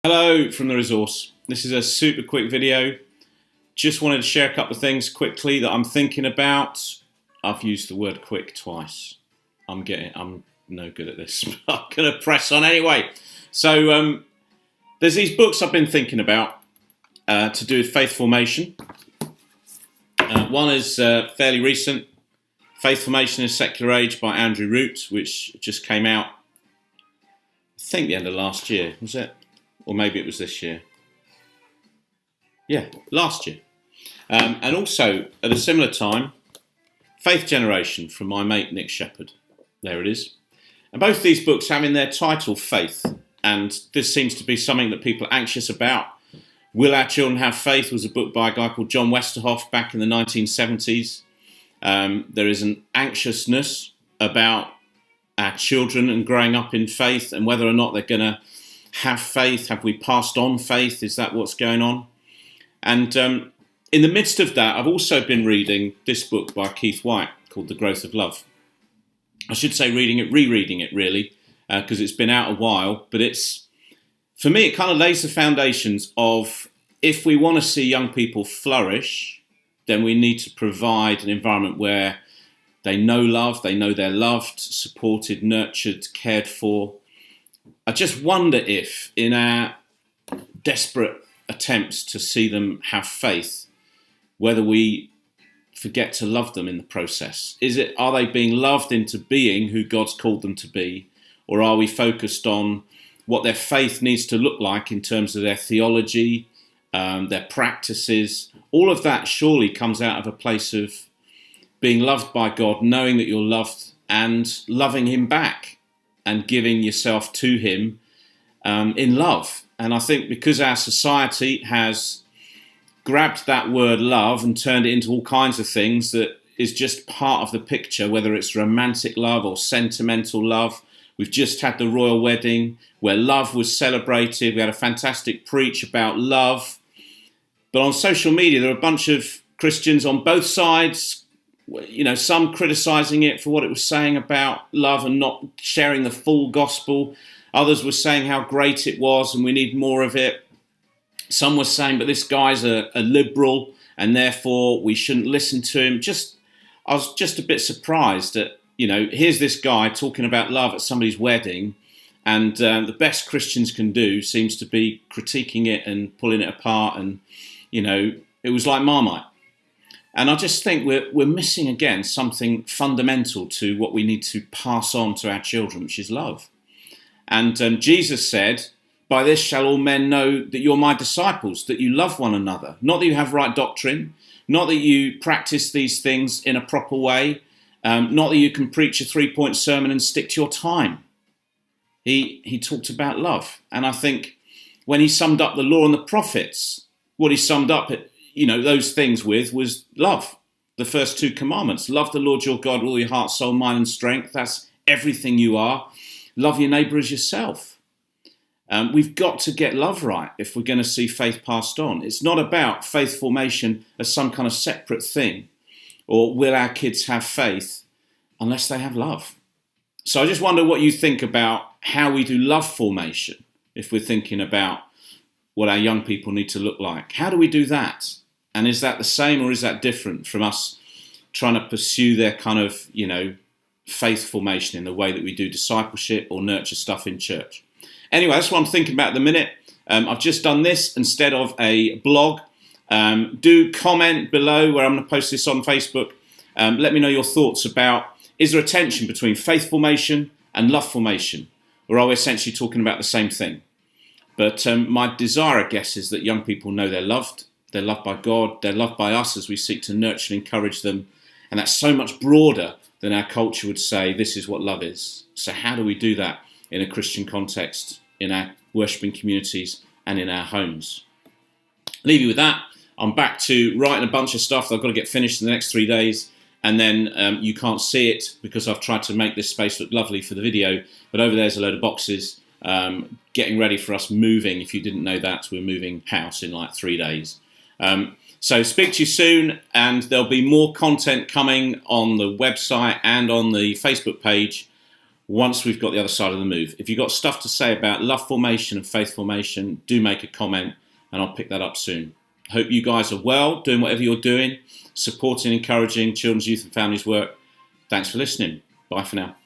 Hello from The Resource. This is a super quick video. Just wanted to share a couple of things quickly that I'm thinking about. I've used the word quick twice. I'm no good at this, but I'm going to press on anyway. So there's these books I've been thinking about to do with faith formation. One is fairly recent, Faith Formation in a Secular Age by Andrew Root, which just came out, I think the end of last year, was it? Or maybe it was this year. Yeah, last year. And also, at a similar time, Faith Generation from my mate Nick Shepherd. There it is. And both these books have in their title Faith. And this seems to be something that people are anxious about. Will Our Children Have Faith was a book by a guy called John Westerhoff back in the 1970s. There is an anxiousness about our children and growing up in faith and whether or not they're going to have faith. Have we passed on faith? Is that what's going on? And in the midst of that, I've also been reading this book by Keith White called The Growth of Love. I should say rereading it really, because it's been out a while. But for me, it kind of lays the foundations of if we want to see young people flourish, then we need to provide an environment where they know love, they know they're loved, supported, nurtured, cared for. I just wonder if, in our desperate attempts to see them have faith, whether we forget to love them in the process. Are they being loved into being who God's called them to be, or are we focused on what their faith needs to look like in terms of their theology, their practices? All of that surely comes out of a place of being loved by God, knowing that you're loved and loving Him back, and giving yourself to Him in love. And I think because our society has grabbed that word love and turned it into all kinds of things that is just part of the picture, whether it's romantic love or sentimental love. We've just had the royal wedding where love was celebrated. We had a fantastic preach about love. But on social media, there are a bunch of Christians on both sides, some criticising it for what it was saying about love and not sharing the full gospel. Others were saying how great it was and we need more of it. Some were saying, but this guy's a liberal and therefore we shouldn't listen to him. I was just a bit surprised that, here's this guy talking about love at somebody's wedding, and the best Christians can do seems to be critiquing it and pulling it apart, and, it was like Marmite. And I just think we're missing, again, something fundamental to what we need to pass on to our children, which is love. And Jesus said, by this shall all men know that you're my disciples, that you love one another. Not that you have right doctrine, not that you practice these things in a proper way, not that you can preach a 3-point sermon and stick to your time. He talked about love. And I think when he summed up the law and the prophets, what he summed up those things with was love. The first 2 commandments. Love the Lord your God with all your heart, soul, mind and strength. That's everything you are. Love your neighbour as yourself. We've got to get love right if we're going to see faith passed on. It's not about faith formation as some kind of separate thing, or will our kids have faith unless they have love. So I just wonder what you think about how we do love formation if we're thinking about what our young people need to look like. How do we do that? And is that the same or is that different from us trying to pursue their kind of, faith formation in the way that we do discipleship or nurture stuff in church? Anyway, that's what I'm thinking about at the minute. I've just done this instead of a blog. Do comment below where I'm going to post this on Facebook. Let me know your thoughts about, is there a tension between faith formation and love formation? Or are we essentially talking about the same thing? But my desire, I guess, is that young people know they're loved by God, they're loved by us as we seek to nurture and encourage them. And that's so much broader than our culture would say this is what love is. So how do we do that in a Christian context, in our worshipping communities and in our homes? Leave you with that. I'm back to writing a bunch of stuff that I've got to get finished in the next 3 days. And then you can't see it because I've tried to make this space look lovely for the video. But over there's a load of boxes getting ready for us moving. If you didn't know that, we're moving house in like 3 days. So speak to you soon, and there'll be more content coming on the website and on the Facebook page once we've got the other side of the move. If you've got stuff to say about love formation and faith formation, do make a comment and I'll pick that up soon. Hope you guys are well, doing whatever you're doing, supporting, encouraging children's, youth and families work. Thanks for listening. Bye for now.